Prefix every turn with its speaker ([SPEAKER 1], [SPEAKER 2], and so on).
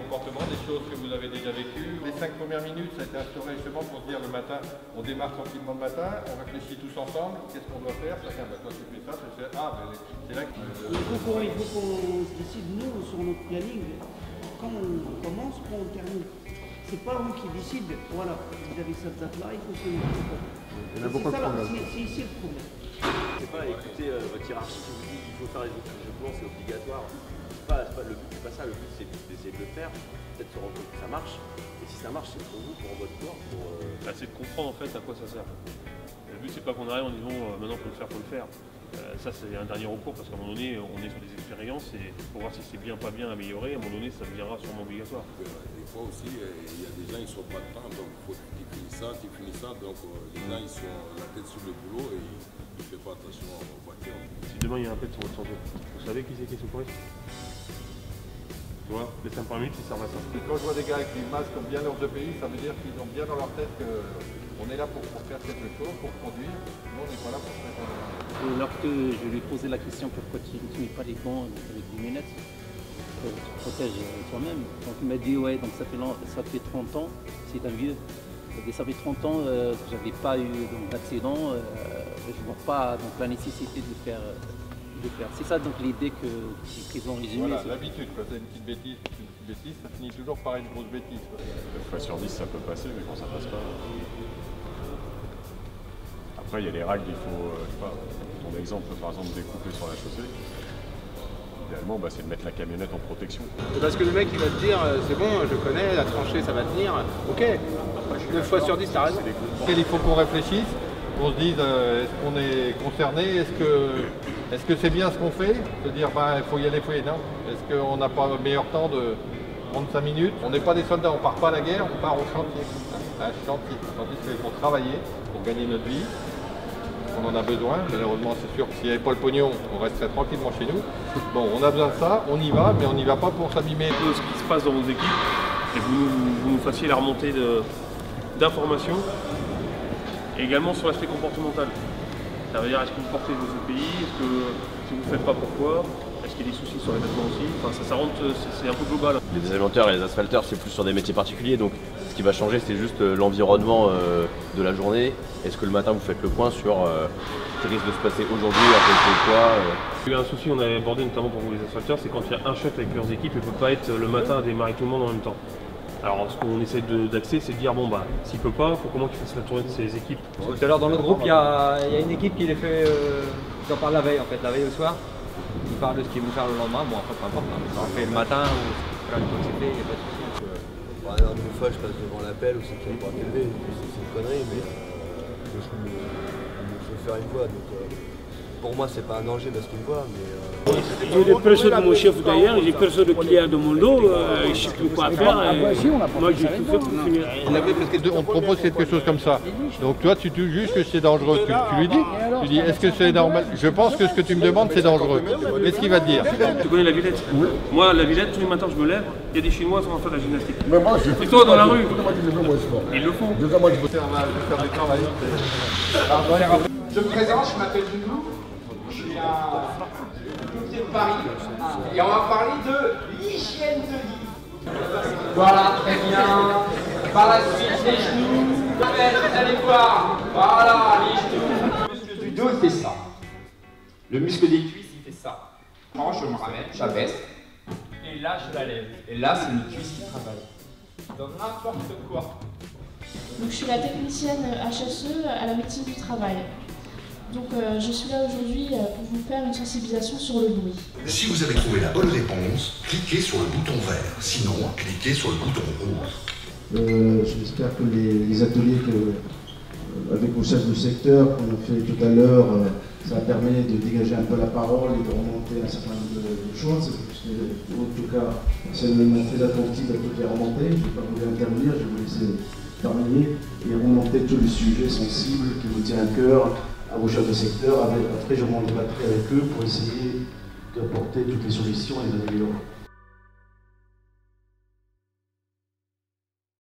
[SPEAKER 1] comportements, des choses que vous avez déjà vécues. Les 5 premières minutes, ça a été instauré justement pour se dire le matin, on démarre tranquillement le matin, on réfléchit tous ensemble, qu'est-ce qu'on doit faire, chacun, toi tu fais ça, tu fais ça, c'est là que...
[SPEAKER 2] Il faut qu'on se décide, nous, sur notre planning, quand on commence, quand on termine. C'est pas vous qui décide, voilà, vous avez cette date-là, il faut que vous c'est ici le problème.
[SPEAKER 3] C'est pas écouter votre hiérarchie qui vous dit qu'il faut faire les autres de plan, c'est obligatoire. Le but c'est pas ça, le but c'est d'essayer de le faire, peut-être se rendre compte que ça marche. Et si ça marche, c'est pour vous, pour votre corps, pour...
[SPEAKER 4] C'est de comprendre en fait à quoi ça sert. Le but c'est pas qu'on arrive en disant maintenant faut le faire. Ça c'est un dernier recours parce qu'à un moment donné on est sur des expériences et pour voir si c'est bien pas bien amélioré, à un moment donné ça deviendra sûrement obligatoire.
[SPEAKER 5] Des fois aussi il y a des gens ils sont pas de temps donc il faut qu'ils finissent ça donc les gens ils sont la tête sur le boulot et ils ne font pas attention aux voitures.
[SPEAKER 4] Si demain il y a un pet sur votre santé, vous savez qui c'est qui est secouriste? Tu vois, les 5 minutes ils servent à ça.
[SPEAKER 1] Quand je vois des gars avec des masques comme bien leurs deux pays, ça veut dire qu'ils ont bien dans leur tête qu'on est là pour faire quelque chose, pour conduire. Nous on n'est pas là pour faire
[SPEAKER 6] Lorsque je lui ai posé la question pourquoi tu ne mets pas les gants avec des lunettes pour te protéger toi-même, donc il m'a dit ouais, donc ça fait 30 ans, c'est un vieux, ça fait 30 ans que j'avais pas eu d'accident, je ne vois pas donc, la nécessité de le faire. C'est ça donc l'idée qu'ils ont résumée.
[SPEAKER 1] Voilà, l'habitude, quand c'est une petite bêtise, ça finit toujours par une grosse bêtise.
[SPEAKER 7] Une fois sur 10 ça peut passer, mais quand ça passe pas. Après il y a les règles, il faut, je sais pas, ton exemple par exemple découper sur la chaussée. Idéalement c'est de mettre la camionnette en protection.
[SPEAKER 8] Parce que le mec il va te dire c'est bon, je connais, la tranchée ça va tenir, ok. 9 fois sur 10 t'as raison.
[SPEAKER 1] Il faut qu'on réfléchisse, qu'on se dise est-ce qu'on est concerné, est-ce que c'est bien ce qu'on fait? Se dire il faut y aller, non. Est-ce qu'on n'a pas le meilleur temps de 35 minutes? On n'est pas des soldats, on ne part pas à la guerre, on part au chantier. Un chantier, c'est pour travailler, pour gagner notre vie. On en a besoin, malheureusement c'est sûr que s'il n'y avait pas le pognon, on resterait tranquillement chez nous. Bon, on a besoin de ça, on y va, mais on n'y va pas pour s'abîmer.
[SPEAKER 4] Ce qui se passe dans vos équipes, et que vous nous fassiez la remontée d'informations, et également sur l'aspect comportemental. Ça veut dire, est-ce que vous portez vos EPI, est-ce que si vous ne faites pas, pourquoi? Est-ce qu'il y a des soucis sur les vêtements aussi? Enfin, ça rentre, c'est un peu global.
[SPEAKER 3] Les désalimenteurs et les asphalteurs, c'est plus sur des métiers particuliers, donc ce qui va changer, c'est juste l'environnement de la journée. Est-ce que le matin, vous faites le point sur ce qui risque de se passer aujourd'hui, à cause de quoi
[SPEAKER 4] Il y a eu un souci, on avait abordé notamment pour vous les asphalteurs, c'est quand il y a un chef avec leurs équipes, il ne peut pas être le matin à démarrer tout le monde en même temps. Alors ce qu'on essaie d'axer, c'est de dire bon s'il peut pas, il faut comment qu'il fasse la tournée de ses équipes.
[SPEAKER 9] Tout à l'heure dans notre groupe, il y a une équipe qui les fait, qui en parle la veille en fait, la veille au soir. Ils parlent de ce qu'ils vont faire le lendemain, bon après peu importe, ça en fait le matin ou une fois que c'est fait, il n'y a pas de souci.
[SPEAKER 3] Par exemple, une fois je passe devant l'appel ou c'est qu'il n'y a pas élevé, c'est une connerie, mais je me faire une fois. Donc, pour moi, c'est pas un danger parce qu'il me voit, mais...
[SPEAKER 2] J'ai des pressions de mon chef d'ailleurs, j'ai pression de clients de mon dos, je ne sais plus quoi faire. Moi j'ai tout fait pour finir.
[SPEAKER 1] On te propose quelque chose comme ça. Donc toi tu juges que c'est dangereux. Tu lui dis, est-ce que c'est normal? Je pense que ce que tu me demandes c'est dangereux. Qu'est-ce qu'il va te dire?
[SPEAKER 4] Tu connais la Villette? Moi la Villette, tous les matins je me lève, il y a des Chinois qui sont en train de la gymnastique. Et toi dans la rue? Ils le font.
[SPEAKER 1] Je
[SPEAKER 10] me présente, je m'appelle Doudou, je viens de Paris et on va parler de l'hygiène de vie. Voilà, très bien. Par la suite, les genoux. Vous allez voir. Voilà, les genoux. Le muscle du dos, il fait ça. Le muscle des cuisses, il fait ça. Quand je me ramène, j'abaisse. Et là, je la lève. Et là, c'est mes cuisses qui travaillent. Dans n'importe quoi.
[SPEAKER 11] Donc, je suis la technicienne HSE à la médecine du travail. Donc je suis là aujourd'hui pour vous faire une sensibilisation sur le bruit.
[SPEAKER 12] Si vous avez trouvé la bonne réponse, cliquez sur le bouton vert. Sinon, cliquez sur le bouton rouge.
[SPEAKER 13] J'espère que les ateliers avec vos chefs de secteur qu'on a fait tout à l'heure, ça permet de dégager un peu la parole et de remonter un certain nombre de choses. En tout cas, personnellement très attentif à toutes les remontées. Je ne vais pas vous intervenir, je vais vous laisser terminer et remonter tous les sujets sensibles qui vous tiennent à cœur à vos chefs de secteur. Après, je m'en débattrai avec eux pour essayer d'apporter toutes les solutions et les améliorer.